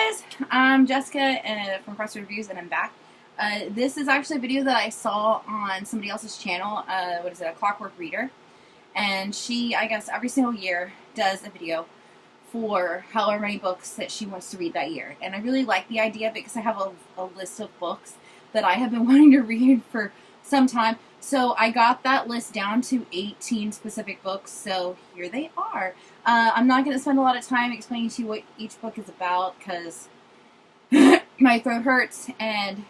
guys, I'm Jessica from Crossword Reviews, and I'm back. This is actually a video that I saw on somebody else's channel. What is it? A Clockwork Reader, and she, I guess, every single year does a video for however many books that she wants to read that year. And I really like the idea because I have a list of books that I have been wanting to read for some time. So I got that list down to 18 specific books, so here they are. I'm not going to spend a lot of time explaining to you what each book is about because my throat hurts and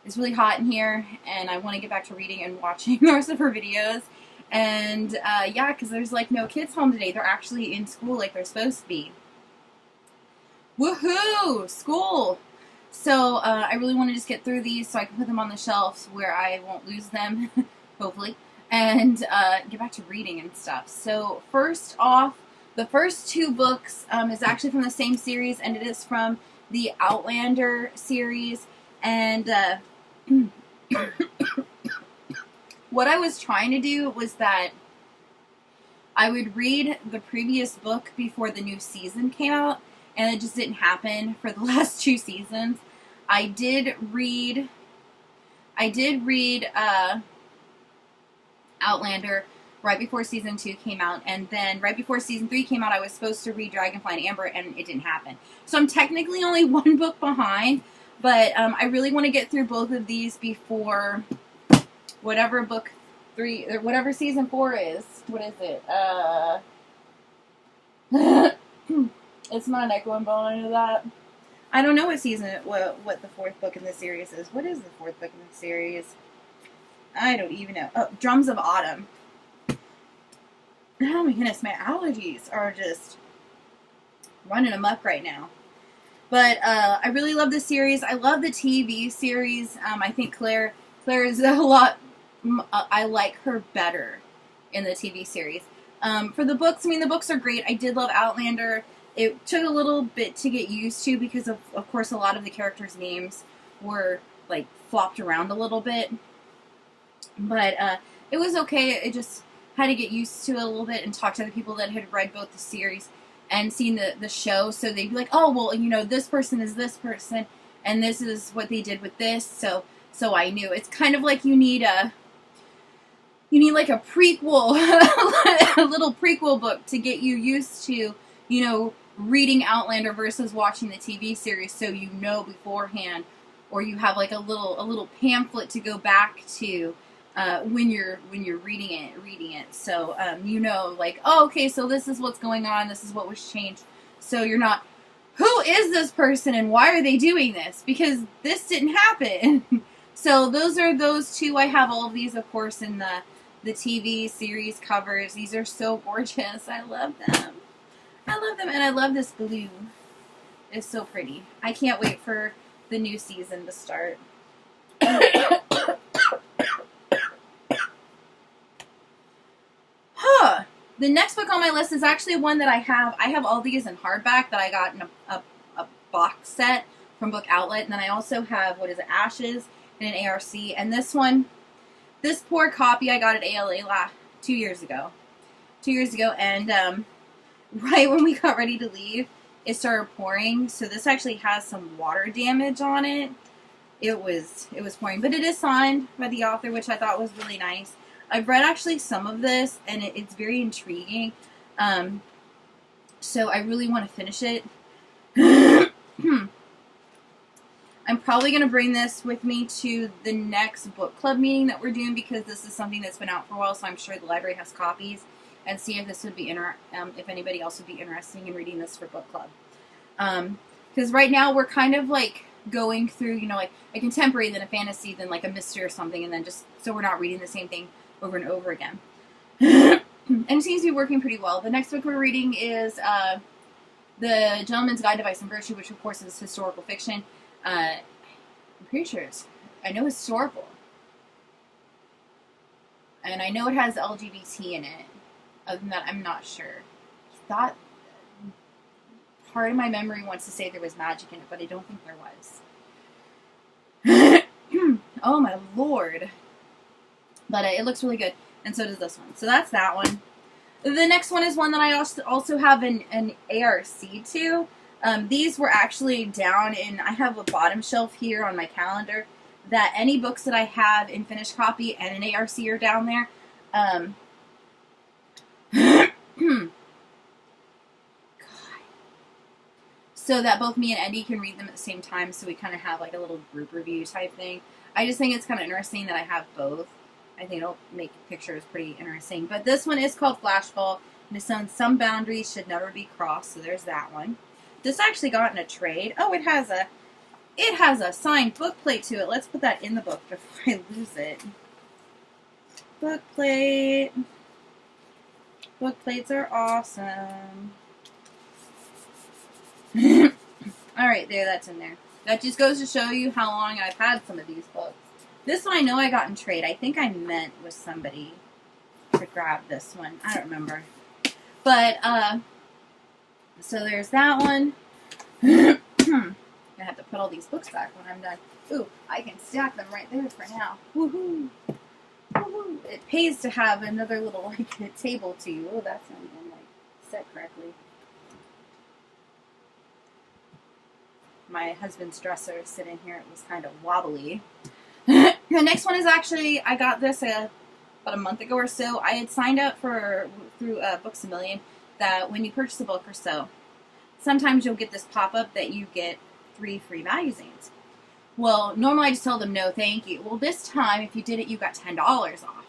it's really hot in here and I want to get back to reading and watching the rest of her videos. And yeah, because there's like no kids home today. They're actually in school like they're supposed to be. Woohoo! School! So I really want to just get through these so I can put them on the shelves where I won't lose them, hopefully, and get back to reading and stuff. So first off, the first two books is actually from the same series, and it is from the Outlander series. And what I was trying to do was that I would read the previous book before the new season came out, and it just didn't happen for the last two seasons. I did read Outlander right before season 2 came out, and then right before season 3 came out, I was supposed to read Dragonfly and Amber, and it didn't happen. So I'm technically only one book behind, but I really want to get through both of these before whatever book 3 or whatever season 4 is. What is it? It's not an Echo and Bone into that. I don't know what season, what the fourth book in the series is. What is the fourth book in the series? I don't even know. Oh, Drums of Autumn. Oh my goodness, my allergies are just running amok right now. But I really love the series. I love the TV series. I think Claire is a lot. I like her better in the TV series. For the books, I mean, the books are great. I did love Outlander. It took a little bit to get used to because of course, a lot of the characters' names were like flopped around a little bit. But it was okay. It just had to get used to it a little bit and talk to the people that had read both the series and seen the show. So they'd be like, oh, well, you know, this person is this person, and this is what they did with this. So I knew. It's kind of like you need like a prequel, a little prequel book to get you used to, you know, reading Outlander versus watching the TV series, so you know beforehand, or you have like a little pamphlet to go back to when you're reading it. So you know, like, oh, okay, so this is what's going on. This is what was changed. So you're not, who is this person and why are they doing this? Because this didn't happen. So those are those two. I have all of these, of course, in the TV series covers. These are so gorgeous. I love them. I love them, and I love this blue. It's so pretty. I can't wait for the new season to start. Huh. The next book on my list is actually one that I have all these in hardback that I got in a box set from Book Outlet, and then I also have, what is it, Ashes in an ARC, and this one, this poor copy I got at ALA 2 years ago. 2 years ago, and right when we got ready to leave, it started pouring. So this actually has some water damage on it. It was pouring, but it is signed by the author, which I thought was really nice. I've read actually some of this, and it's very intriguing. So I really want to finish it. I'm probably going to bring this with me to the next book club meeting that we're doing, because this is something that's been out for a while, so I'm sure the library has copies, and see if this would be if anybody else would be interested in reading this for book club. Because right now we're kind of like going through, you know, like a contemporary, then a fantasy, then like a mystery or something, and then just so we're not reading the same thing over and over again. And it seems to be working pretty well. The next book we're reading is The Gentleman's Guide to Vice and Virtue, which of course is historical fiction. I'm pretty sure I know historical. And I know it has LGBT in it. Other than that, I'm not sure. I thought part of my memory wants to say there was magic in it, but I don't think there was. Oh my lord. But it looks really good, and so does this one. So that's that one. The next one is one that I also have an ARC to. These were actually down in, I have a bottom shelf here on my calendar that any books that I have in finished copy and an ARC are down there. So that both me and Eddie can read them at the same time, so we kind of have like a little group review type thing. I just think it's kind of interesting that I have both. I think it'll make pictures pretty interesting. But this one is called Flashball, and it's on Some Boundaries Should Never Be Crossed, so there's that one. This actually got in a trade. Oh, it has a signed book plate to it. Let's put that in the book before I lose it. Book plate. Book plates are awesome. Alright, there, that's in there. That just goes to show you how long I've had some of these books. This one I know I got in trade. I think I met with somebody to grab this one. I don't remember. But, so there's that one. I have to put all these books back when I'm done. Ooh, I can stack them right there for now. Woohoo! Woohoo! It pays to have another little, like, table too. Oh, that's not even, like, set correctly. My husband's dresser is sitting here. It was kind of wobbly. The next one is actually, I got this about a month ago or so. I had signed up through Books A Million that when you purchase a book or so, sometimes you'll get this pop-up that you get 3 free magazines. Well, normally I just tell them no, thank you. Well, this time, if you did it, you got $10 off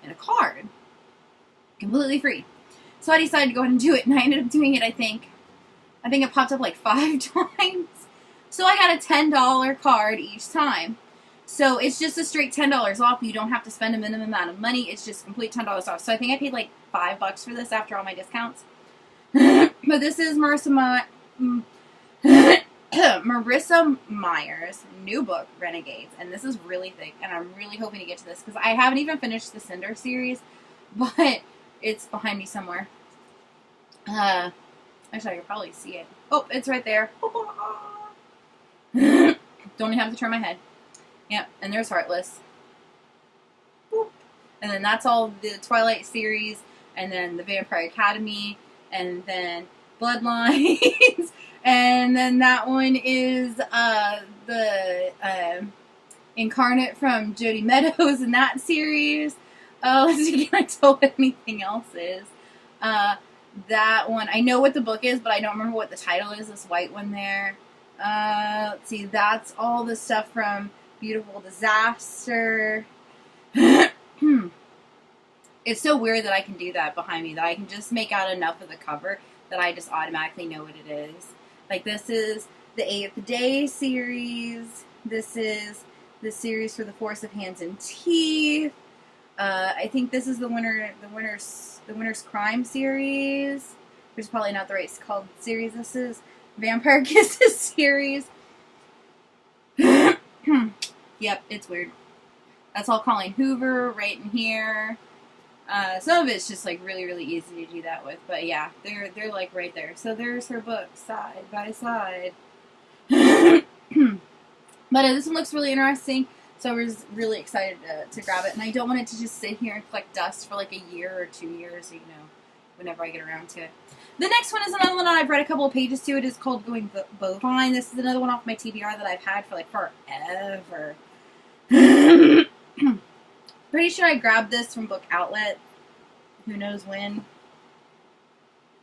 and a card. Completely free. So I decided to go ahead and do it, and I ended up doing it, I think it popped up like 5 times. So I got a $10 card each time. So it's just a straight $10 off. You don't have to spend a minimum amount of money. It's just complete $10 off. So I think I paid like $5 for this after all my discounts. But this is Marissa Meyer's new book, Renegades. And this is really thick. And I'm really hoping to get to this because I haven't even finished the Cinder series. But it's behind me somewhere. Actually, I can probably see it. Oh, it's right there. Don't even have to turn my head. Yep, and there's Heartless. Boop. And then that's all the Twilight series, and then the Vampire Academy, and then Bloodlines, and then that one is the Incarnate from Jodi Meadows in that series. Let's see, can I tell what anything else is? That one, I know what the book is, but I don't remember what the title is, this white one there. Let's see, that's all the stuff from Beautiful Disaster. It's so weird that I can do that behind me, that I can just make out enough of the cover that I just automatically know what it is. Like, this is the Eighth Day series. This is the series for The Force of Hands and Teeth. I think this is the Winter's Crime series, which is probably not the right called series. This is Vampire Kisses series. Yep, it's weird. That's all Colleen Hoover right in here. Some of it's just like really, really easy to do that with, but yeah, they're like right there. So there's her book side by side. But this one looks really interesting. So I was really excited to grab it, and I don't want it to just sit here and collect dust for like a year or 2 years, you know, whenever I get around to it. The next one is another one I've read a couple of pages to. It is called Going Bovine. This is another one off my TBR that I've had for like forever. Pretty sure I grabbed this from Book Outlet. Who knows when.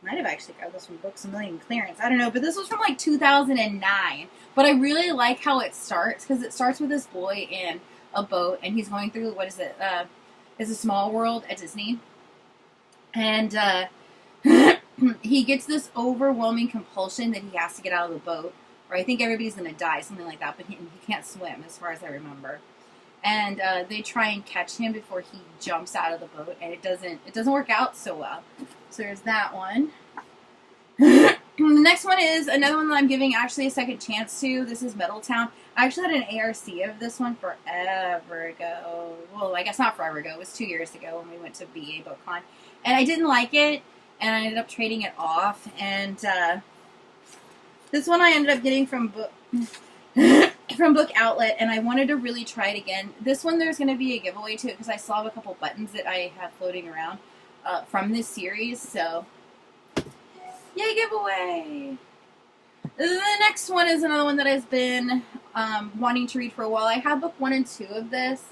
Might have actually grabbed this from Books A Million clearance. I don't know, but this was from like 2009. But I really like how it starts, because it starts with this boy in a boat, and he's going through, what is it? It's a Small World at Disney. And he gets this overwhelming compulsion that he has to get out of the boat. Or I think everybody's going to die, something like that. But he can't swim, as far as I remember. And they try and catch him before he jumps out of the boat, and it doesn't work out so well. So there's that one. The next one is another one that I'm giving actually a second chance to. This is Middletown. I actually had an ARC of this one forever ago. Well, I guess not forever ago. It was 2 years ago when we went to BA BookCon. And I didn't like it, and I ended up trading it off. And this one I ended up getting from Book Outlet, and I wanted to really try it again. This one, there's going to be a giveaway to it, because I still have a couple buttons that I have floating around from this series, so yay, giveaway! The next one is another one that I've been wanting to read for a while. I have book 1 and 2 of this.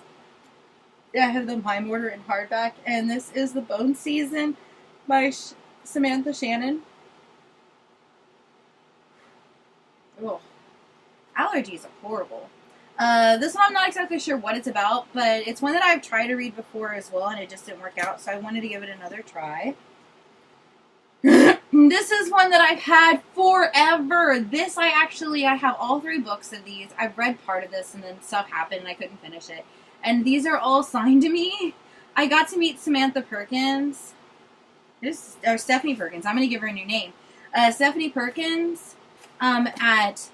I have them Time Order in hardback, and this is The Bone Season by Samantha Shannon. Ugh. Allergies are horrible. This one I'm not exactly sure what it's about, but it's one that I've tried to read before as well, and it just didn't work out, so I wanted to give it another try. This is one that I've had forever. This I have all 3 books of these. I've read part of this, and then stuff happened, and I couldn't finish it. And these are all signed to me. I got to meet Samantha Perkins. Or Stephanie Perkins. I'm going to give her a new name. Stephanie Perkins at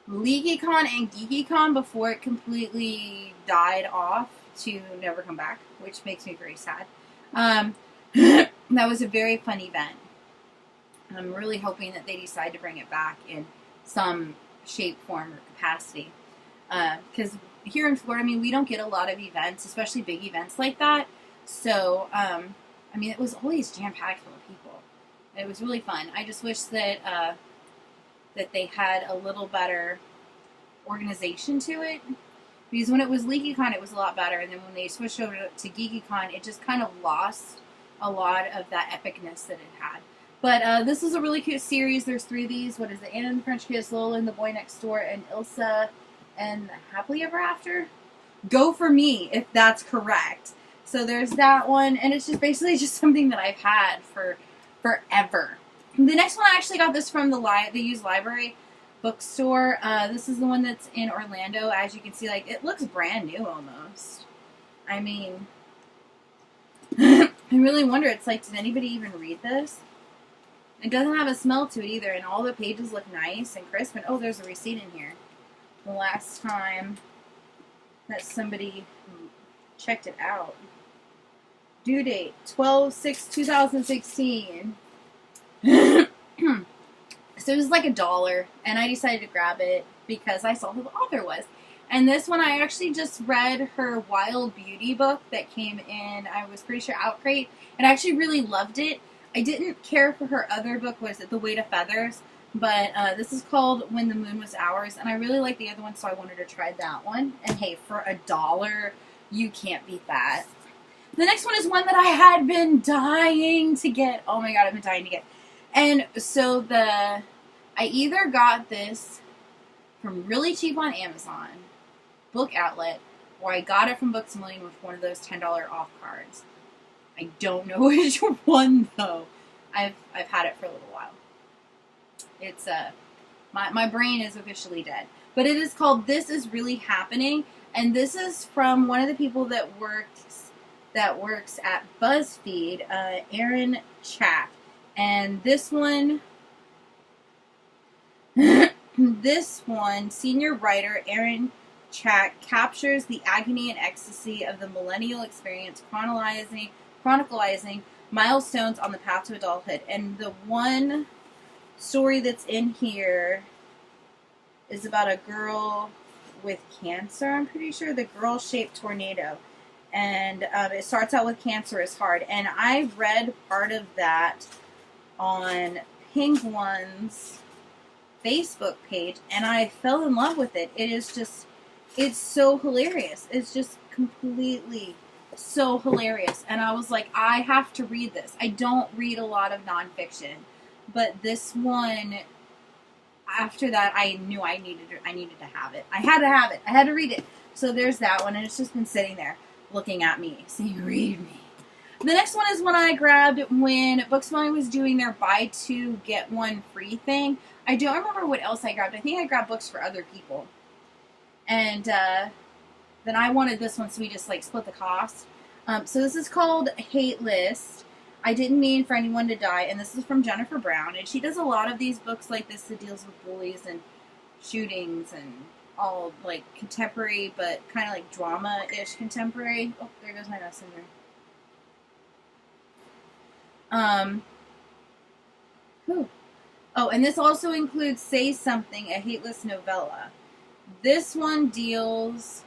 LeakyCon and GeekyCon before it completely died off to never come back, which makes me very sad. That was a very fun event. I'm really hoping that they decide to bring it back in some shape, form, or capacity. Because here in Florida, I mean, we don't get a lot of events, especially big events like that. So, I mean, it was always jam-packed full of people. It was really fun. I just wish that that they had a little better organization to it. Because when it was LeakyCon, it was a lot better. And then when they switched over to GeekyCon, it just kind of lost a lot of that epicness that it had. But this is a really cute series. There's 3 of these. What is it? Anna and the French Kiss, Lola and the Boy Next Door, and Ilsa and Happily Ever After. Go for me if that's correct. So there's that one, and it's just basically just something that I've had for forever. The next one, I actually got this from the used library bookstore. This is the one that's in Orlando. As you can see, like, it looks brand new almost. I mean, I really wonder, it's like, did anybody even read this? It doesn't have a smell to it either, and all the pages look nice and crisp. And oh, there's a receipt in here. The last time that somebody checked it out. Due date, 12/6/2016. So it was like $1, and I decided to grab it because I saw who the author was. And this one, I actually just read her Wild Beauty book that came in, I was pretty sure, Outcrate, and I actually really loved it. I didn't care for her other book, was it The Weight of Feathers? But this is called When the Moon Was Ours, and I really like the other one, so I wanted to try that one. And hey, for $1, you can't beat that. The next one is one that I had been dying to get. Oh my god, I've been dying to get. And so I either got this from really cheap on Amazon, Book Outlet, or I got it from Books A Million with one of those $10 off cards. I don't know which one though. I've had it for a little while. It's my brain is officially dead. But it is called This Is Really Happening, and this is from one of the people that works at BuzzFeed, Aaron Chack. And this one, senior writer Aaron Chack captures the agony and ecstasy of the millennial experience, chronicalizing milestones on the path to adulthood. And the one story that's in here is about a girl with cancer, I'm pretty sure. The Girl-Shaped Tornado. And it starts out with Cancer is Hard. And I read part of that on Pink One's Facebook page, and I fell in love with it. It is just, it's so hilarious. It's just completely so hilarious. And I was like, I have to read this. I don't read a lot of nonfiction, but this one, after that, I knew I needed to have it. I had to have it. I had to read it. So there's that one, and it's just been sitting there looking at me, saying, read me. The next one is one I grabbed when Books A Million was doing their buy 2, get 1 free thing. I don't remember what else I grabbed. I think I grabbed books for other people. And then I wanted this one, so we just like split the cost. So this is called Hate List. I Didn't Mean for Anyone to Die, and this is from Jennifer Brown. And she does a lot of these books like this that deals with bullies and shootings and all like contemporary, but kind of like drama-ish contemporary. Oh, there goes my messenger. Oh, and this also includes Say Something, a Hate List novella. This one deals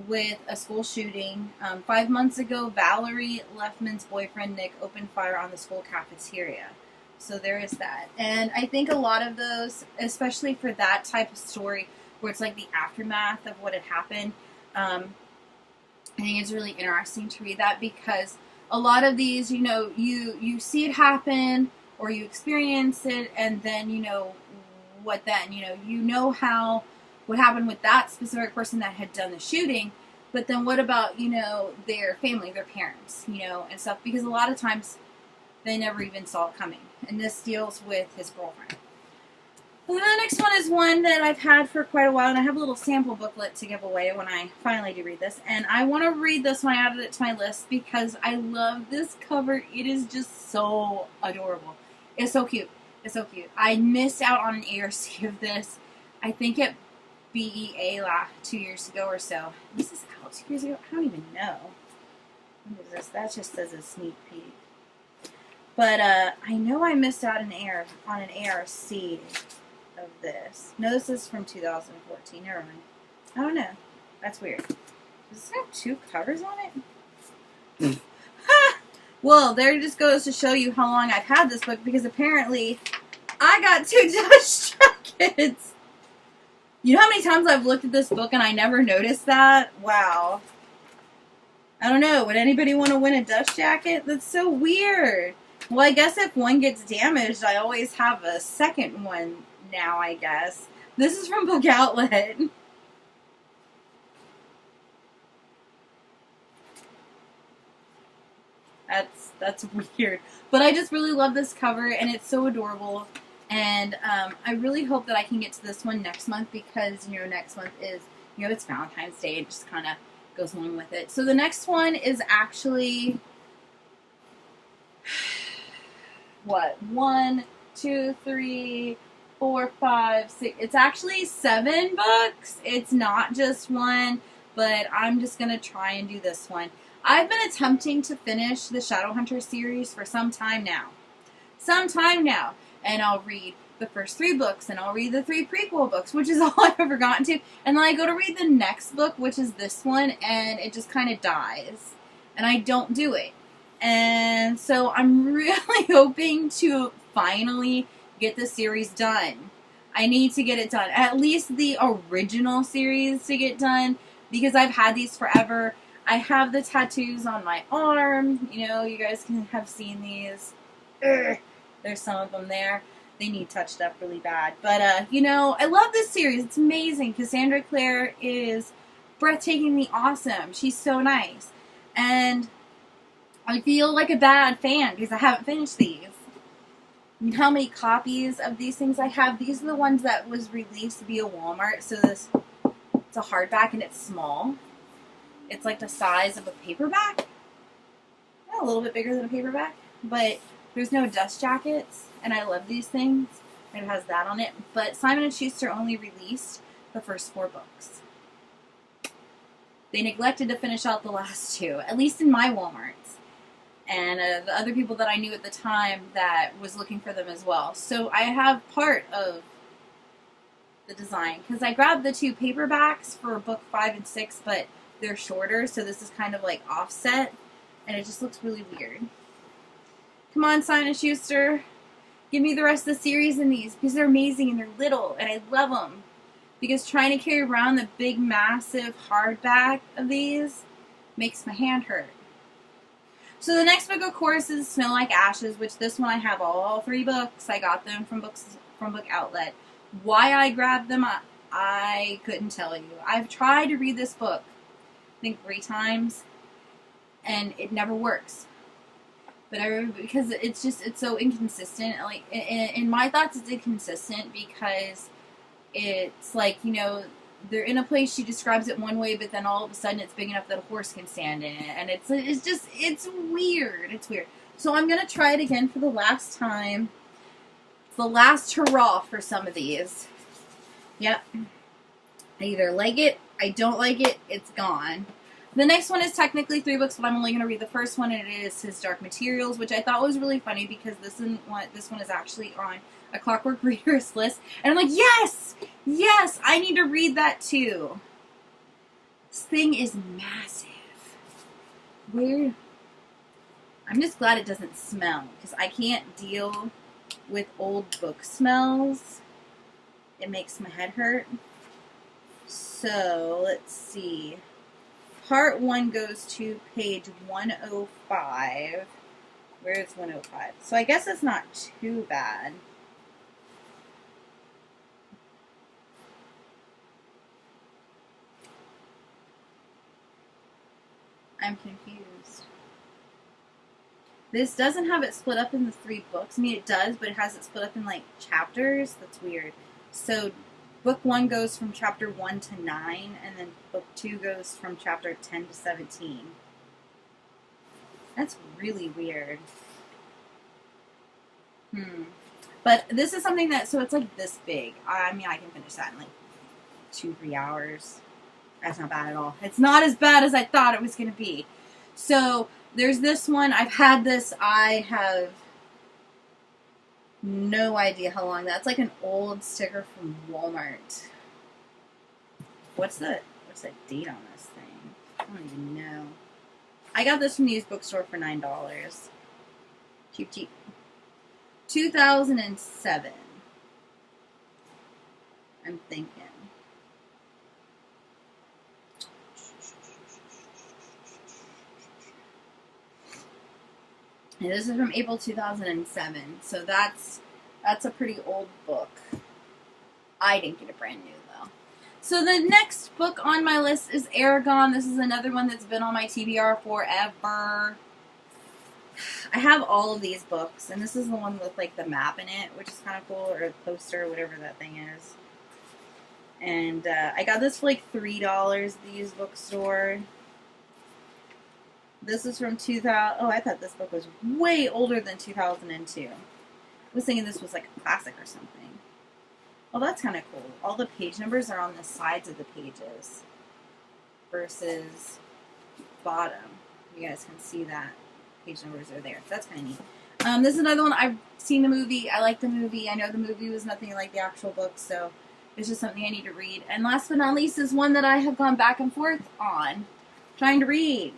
with a school shooting. 5 months ago, Valerie Leffman's boyfriend, Nick, opened fire on the school cafeteria. So there is that. And I think a lot of those, especially for that type of story where it's like the aftermath of what had happened, I think it's really interesting to read that, because a lot of these, you see it happen or you experience it, and then what then? How what happened with that specific person that had done the shooting, but then what about their family, their parents, and stuff, because a lot of times they never even saw it coming. And this deals with his girlfriend. And the next one is one that I've had for quite a while, and I have a little sample booklet to give away when I finally do read this. And I want to read this one. I added it to my list because I love this cover. It is just so adorable. It's so cute. It's so cute. I missed out on an ARC of this, I think at BEA 2 years ago or so. This is out 2 years ago? I don't even know. What is this? That just says a sneak peek. But I know I missed out on an ARC of this. No, this is from 2014. Never mind. I don't know. That's weird. Does this have 2 covers on it? Well, there just goes to show you how long I've had this book, because apparently I got 2 dust jackets. You know how many times I've looked at this book and I never noticed that? Wow. I don't know. Would anybody want to win a dust jacket? That's so weird. Well, I guess if one gets damaged, I always have a second one now, I guess. This is from Book Outlet. That's weird. But I just really love this cover, and it's so adorable. And I really hope that I can get to this one next month, because, next month is, it's Valentine's Day. It just kind of goes along with it. So the next one is actually, what? 1, 2, 3, 4, 5, 6. It's actually 7 books. It's not just one, but I'm just going to try and do this one. I've been attempting to finish the Shadowhunter series for some time now. And I'll read the first 3 books, and I'll read the 3 prequel books, which is all I've ever gotten to. And then I go to read the next book, which is this one, and it just kind of dies. And I don't do it. And so I'm really hoping to finally get the series done. I need to get it done. At least the original series to get done, because I've had these forever. I have the tattoos on my arm. You guys can have seen these. There's some of them there. They need touched up really bad. But, I love this series. It's amazing. Cassandra Clare is breathtakingly awesome. She's so nice. And I feel like a bad fan because I haven't finished these. You know how many copies of these things I have? These are the ones that was released via Walmart. So it's a hardback, and it's small. It's like the size of a paperback. A little bit bigger than a paperback. But there's no dust jackets, and I love these things. It has that on it. But Simon & Schuster only released the first 4 books. They neglected to finish out the last 2, at least in my Walmarts. And the other people that I knew at the time that was looking for them as well. So I have part of the design, because I grabbed the 2 paperbacks for book 5 and 6, but they're shorter, so this is kind of like offset, and it just looks really weird. Come on, Simon & Schuster. Give me the rest of the series in these, because they're amazing and they're little, and I love them. Because trying to carry around the big, massive hardback of these makes my hand hurt. So the next book, of course, is Snow Like Ashes, which this one I have all 3 books. I got them from Book Outlet. Why I grabbed them, I couldn't tell you. I've tried to read this book, I think 3 times, and it never works. But because it's so inconsistent. Like in my thoughts, it's inconsistent because it's like, they're in a place, she describes it one way, but then all of a sudden it's big enough that a horse can stand in it, and it's weird. It's weird. So I'm gonna try it again for the last time. It's the last hurrah for some of these. Yep. I either like it, I don't like it, it's gone. The next one is technically 3 books, but I'm only going to read the first one, and it is his Dark Materials, which I thought was really funny because this one is actually on A Clockwork Reader's list. And I'm like, yes! Yes! I need to read that too. This thing is massive. Weird. I'm just glad it doesn't smell, because I can't deal with old book smells. It makes my head hurt. So, let's see. Part 1 goes to page 105. Where's 105? So I guess it's not too bad. I'm confused. This doesn't have it split up into 3 books. I mean, it does, but it has it split up in, like, chapters. That's weird. So, book 1 goes from chapter 1 to 9, and then book 2 goes from chapter 10 to 17. That's really weird. But this is something that, so it's like this big. I mean, I can finish that in like 2-3 hours. That's not bad at all. It's not as bad as I thought it was going to be. So, there's this one. I've had this. I have no idea how long. That's like an old sticker from Walmart. What's the date on this thing? I don't even know. I got this from the used bookstore for $9. Cheap, cheap. 2007. I'm thinking. And this is from April 2007, so that's a pretty old book. I didn't get it brand new, though. So the next book on my list is Aragon. This is another one that's been on my TBR forever. I have all of these books, and this is the one with, like, the map in it, which is kind of cool, or a poster, or whatever that thing is. And I got this for, like, $3 at the used bookstore. This is from 2000. Oh, I thought this book was way older than 2002. I was thinking this was like a classic or something. Well, that's kind of cool. All the page numbers are on the sides of the pages versus bottom. You guys can see that. Page numbers are there. That's kind of neat. This is another one. I've seen the movie. I like the movie. I know the movie was nothing like the actual book, so it's just something I need to read. And last but not least is one that I have gone back and forth on trying to read.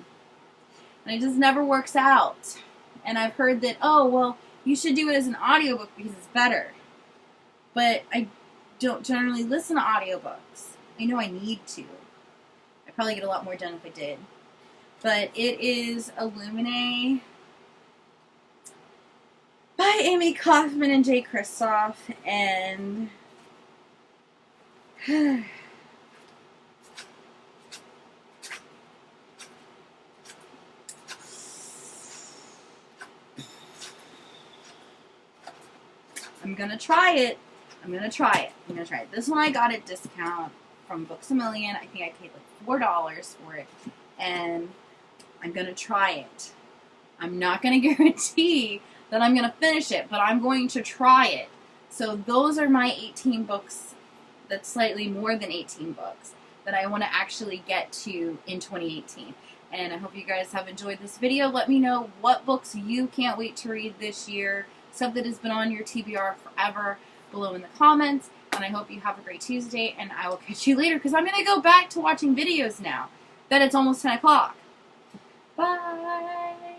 And it just never works out. And I've heard that, oh, well, you should do it as an audiobook because it's better. But I don't generally listen to audiobooks. I know I need to. I'd probably get a lot more done if I did. But it is Illuminae by Amy Kaufman and Jay Kristoff. And I'm going to try it. This one I got at discount from Books A Million. I think I paid like $4 for it. And I'm going to try it. I'm not going to guarantee that I'm going to finish it, but I'm going to try it. So those are my 18 books, that's slightly more than 18 books, that I want to actually get to in 2018. And I hope you guys have enjoyed this video. Let me know what books you can't wait to read this year. Stuff that has been on your TBR forever below in the comments. And I hope you have a great Tuesday, and I will catch you later because I'm going to go back to watching videos now that it's almost 10 o'clock. Bye!